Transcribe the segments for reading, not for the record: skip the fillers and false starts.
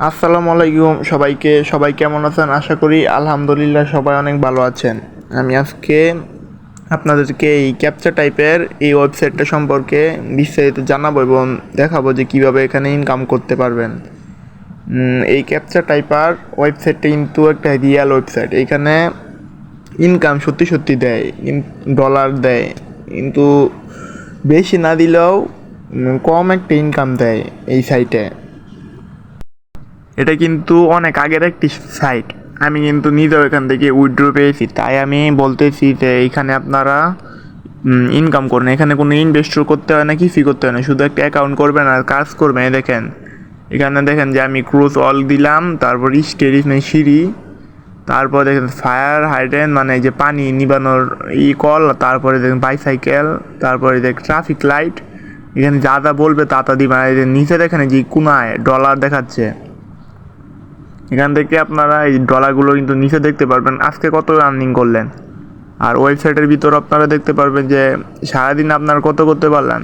আসসালামু আলাইকুম সবাইকে। সবাই কেমন আছেন? আশা করি আলহামদুলিল্লাহ সবাই অনেক ভালো আছেন। আমি আজকে আপনাদেরকে এই ক্যাপচা টাইপের এই ওয়েবসাইটটা সম্পর্কে বিস্তারিত জানাবো এবং দেখাবো যে কিভাবে এখানে ইনকাম করতে পারবেন। এই ক্যাপচা টাইপার ওয়েবসাইটটা কিন্তু একটা রিয়েল ওয়েবসাইট। এখানে ইনকাম সত্যি সত্যি দেয়, ডলার দেয়, কিন্তু বেশি না দিলেও কম একটা ইনকাম দেয় এই সাইটে। এটা কিন্তু অনেক আগের একটি সাইট। আমি কিন্তু নিজেও এখান থেকে উইথড্র পেয়েছি, তাই আমি বলতেছি যে এইখানে আপনারা ইনকাম করুন। এখানে কোনো ইনভেস্টর করতে হয় না, কিছুই করতে হয় না, শুধু একটা অ্যাকাউন্ট করবেন আর কাজ করবেন। দেখেন এখানে দেখেন যে আমি ক্রুজ অল দিলাম, তারপর স্টেরিস মানে সিঁড়ি, তারপর দেখেন ফায়ার হাইড্রেন্ট মানে যে পানি নিবানোর কল, তারপরে দেখেন বাইসাইকেল, তারপরে দেখেন ট্রাফিক লাইট। এখানে যা যা বলবে তা তা দিবেন। আর নিচে দেখেন যে কোনায় ডলার দেখাচ্ছে, এখান থেকে আপনারা এই ডলারগুলো কিন্তু নিচে দেখতে পারবেন আজকে কত আর্নিং করলেন। আর ওয়েবসাইটের ভিতর আপনারা দেখতে পারবেন যে সারাদিন আপনারা কত করতে পারলেন।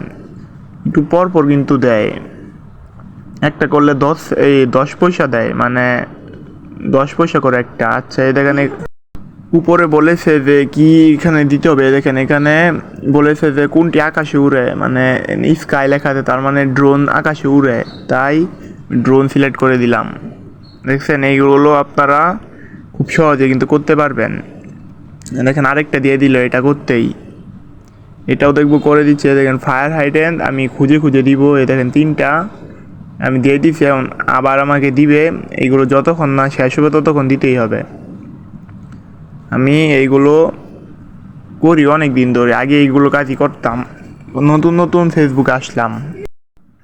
একটু পরপর কিন্তু দেয়, একটা করলে 10 পয়সা দেয়, মানে 10 পয়সা করে একটা। আচ্ছা এই দেখেন উপরে বলেছে যে কি এখানে দিতে হবে। দেখেন এখানে বলেছে যে কোনটি আকাশে উড়ে, মানে স্কাই লেখাতে, তার মানে ড্রোন আকাশে উড়ে, তাই ড্রোন সিলেক্ট করে দিলাম। দেখছেন এইগুলো আপনারা খুব সহজে কিন্তু করতে পারবেন। দেখেন আরেকটা দিয়ে দিল এটা করতেই, এটাও দেখবো করে দিচ্ছে। দেখেন ফায়ার হাইড্রেন্ট আমি খুঁজে খুঁজে দিব, এই দেখেন 3টা আমি দিয়ে দিচ্ছি। এখন আবার আমাকে দিবে। এইগুলো যতক্ষণ না শেষ হবে ততক্ষণ দিতেই হবে। আমি এইগুলো করি অনেক দিন ধরে, আগে এইগুলো কাজই করতাম, নতুন নতুন ফেসবুকে আসলাম।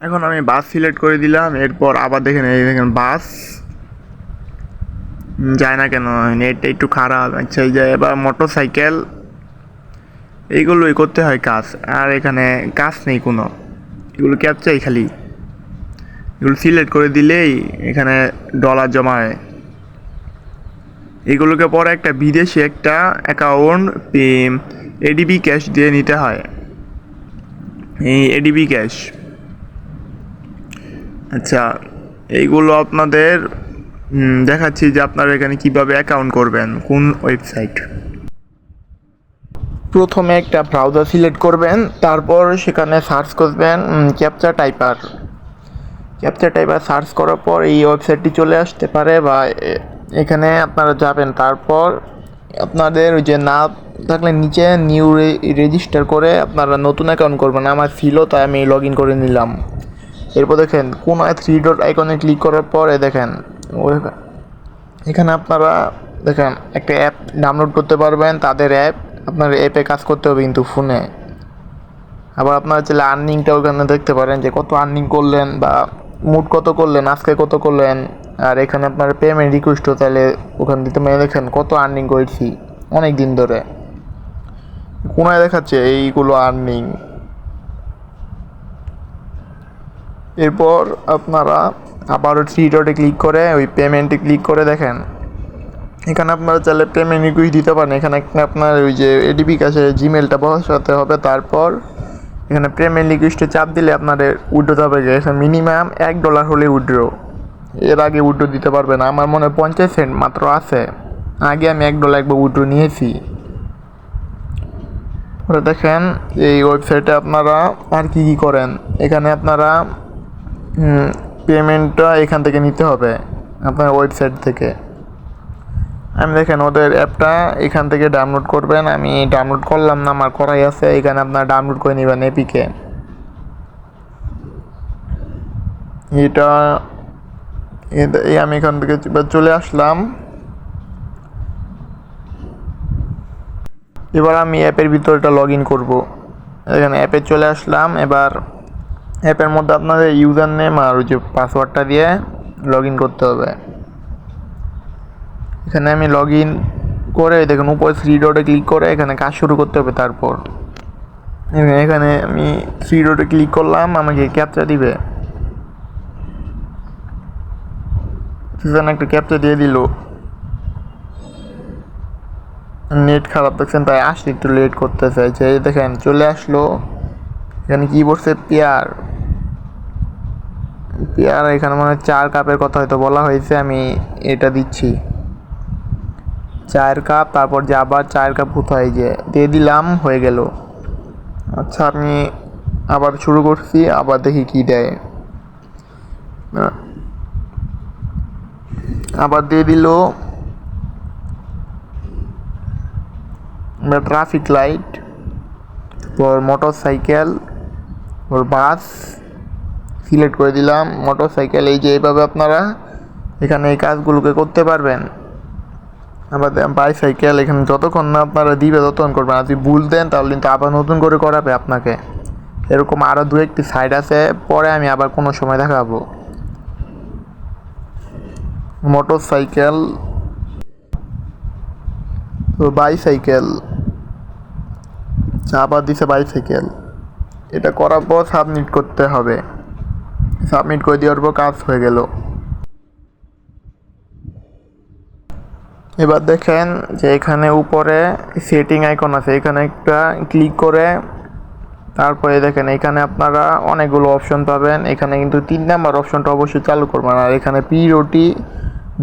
এখন আমি বাস সিলেক্ট করে দিলাম, এরপর আবার দেখেন এই দেখেন বাস যায় না কেন, নেটটা একটু খারাপ। আচ্ছা এই যে এবার মোটর সাইকেল, এইগুলোই করতে হয় কাজ। আর এখানে কাজ নেই কোনো, এগুলো ক্যাপচাই খালি, এগুলো সিলেক্ট করে দিলেই এখানে ডলার জমা হয়। এগুলোকে পরে একটা বিদেশি একটা অ্যাকাউন্ট এডিবি ক্যাশ দিয়ে নিতে হয়, এই এডিবি ক্যাশ। আচ্ছা এইগুলো আপনাদের দেখাচ্ছি যে আপনারা এখানে কিভাবে অ্যাকাউন্ট করবেন, কোন ওয়েবসাইট। প্রথমে একটা ব্রাউজার সিলেক্ট করবেন, তারপর সেখানে সার্চ করবেন ক্যাপচা টাইপার। ক্যাপচা টাইপার সার্চ করার পর এই ওয়েবসাইটটি চলে আসতে পারে, বা এখানে আপনারা যাবেন। তারপর আপনাদের ওই যে না থাকলে নিচে নিউ রেজিস্টার করে আপনারা নতুন অ্যাকাউন্ট করবেন। আমার ছিল, তাই আমি লগ ইন করে নিলাম। এরপর দেখেন কোন 3 ডট আইকনে ক্লিক করার পরে দেখেন এখানে আপনারা দেখেন একটা অ্যাপ ডাউনলোড করতে পারবেন। তাদের অ্যাপ, আপনার অ্যাপে কাজ করতে হবে কিন্তু ফোনে। আবার আপনারা চাইলে আর্নিংটা ওখানে দেখতে পারেন যে কত আর্নিং করলেন, বা মুড কত করলেন, আজকে কত করলেন। আর এখানে আপনার পেমেন্ট রিকোয়েস্টও তাহলে ওখান দিতে, মানে দেখেন কত আর্নিং করেছি অনেক দিন ধরে, কোনায় দেখাচ্ছে এইগুলো আর্নিং। এরপর আপনারা আবারও 3 ডটে ক্লিক করে ওই পেমেন্টে ক্লিক করে দেখেন এখানে আপনারা চাইলে পেমেন্ট রিকোয়েস্ট দিতে পারেন। এখানে আপনার ওই যে এডিবি কাছে জিমেলটা বসাতে হবে, তারপর এখানে পেমেন্ট রিকোয়েস্টে চাপ দিলে আপনাদের উইথড্র যাবে। এখানে মিনিমাম $1 হলে উইথড্র, এর আগে উইথড্র দিতে পারবে না। আমার মনে হয় 50 সেন্ট মাত্র আছে, আগে আমি $1 একবার উইথড্র নিয়েছি। ওটা দেখেন এই ওয়েবসাইটে আপনারা আর কি কী করেন। এখানে আপনারা পেমেন্টটা এখান থেকে নিতে হবে আপনার ওয়েবসাইট থেকে। আমি দেখেন ওদের অ্যাপটা এখান থেকে ডাউনলোড করবেন। আমি ডাউনলোড করলাম না, আমার করাই আছে। এখানে আপনারা ডাউনলোড করে নেবেন এপিকে। এটা আমি এখান থেকে চলে আসলাম। এবার আমি অ্যাপের ভিতরটা লগ ইন করবো। এখানে অ্যাপে চলে আসলাম। এবার অ্যাপের মধ্যে আপনাদের ইউজার নেম আর ওই যে পাসওয়ার্ডটা দিয়ে লগ ইন করতে হবে। এখানে আমি লগ ইন করে দেখুন উপরে 3 ডটে ক্লিক করে এখানে কাজ শুরু করতে হবে। তারপর এখানে আমি 3 ডটে ক্লিক করলাম, আমাকে ক্যাপচা দিবে। সেখানে একটা ক্যাপচা দিয়ে দিল। নেট খারাপ দেখছেন, তাই আসলে একটু লেট করতে চাইছে। এই দেখেন চলে আসলো। এখানে কি বলছে পেয়ার, পেয়ারা এখানে মনে হয় 4 কাপের কথা হয়তো বলা হয়েছে, আমি এটা দিচ্ছি 4 কাপ। তারপর যে আবার 4 কাপ কোথায় যে দিয়ে দিলাম, হয়ে গেল। আচ্ছা আমি আবার শুরু করছি, আবার দেখি কি দেয়। আবার দিয়ে দিল ট্রাফিক লাইট, তারপর মোটর সাইকেল, তারপর বাস সিলেক্ট করে দিলাম। মোটর সাইকেল এই যে এইভাবে আপনারা এখানে এই কাজগুলোকে করতে পারবেন। আবার বাইসাইকেল, এখানে যতক্ষণ না আপনারা দিবে ততক্ষণ করবেন, আর যদি ভুল দেন তাহলে কিন্তু আবার নতুন করে করাবে আপনাকে। এরকম আরও 2-1টি সাইড আছে, পরে আমি আবার কোনো সময় দেখাবো। মোটর সাইকেল, তো বাইসাইকেল, আবার দিছে বাইসাইকেল। এটা করার পর সাবমিট করতে হবে। সাবমিট করে দেওয়ার পর কাজ হয়ে গেল। এবার দেখেন যে এখানে উপরে সেটিং আইকন আছে, এখানে একটা ক্লিক করে তারপরে দেখেন এখানে আপনারা অনেকগুলো অপশন পাবেন। এখানে কিন্তু 3 নাম্বার অপশনটা অবশ্যই চালু করবেন। আর এখানে পিওটি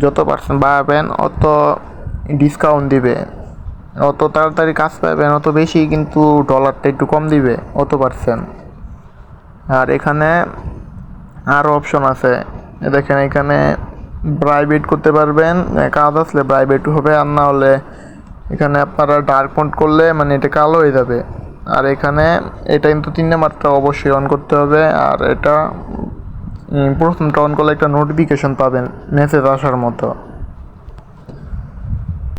যত পার্সেন্ট বাড়াবেন অত ডিসকাউন্ট দিবে, অত তাড়াতাড়ি কাজ পাবেন অত বেশি, কিন্তু ডলারটা একটু কম দিবে অত পার্সেন্ট। আর এখানে আরও অপশন আছে, দেখেন এখানে প্রাইভেট করতে পারবেন, কাজ আসলে প্রাইভেট হবে, আর না হলে এখানে আপনারা ডার্ক মোড করলে মানে এটা কালো হয়ে যাবে। আর এখানে এটা কিন্তু 3 নাম্বারটা অবশ্যই অন করতে হবে। আর এটা প্রথমটা অন করলে একটা নোটিফিকেশন পাবেন মেসেজ আসার মতো।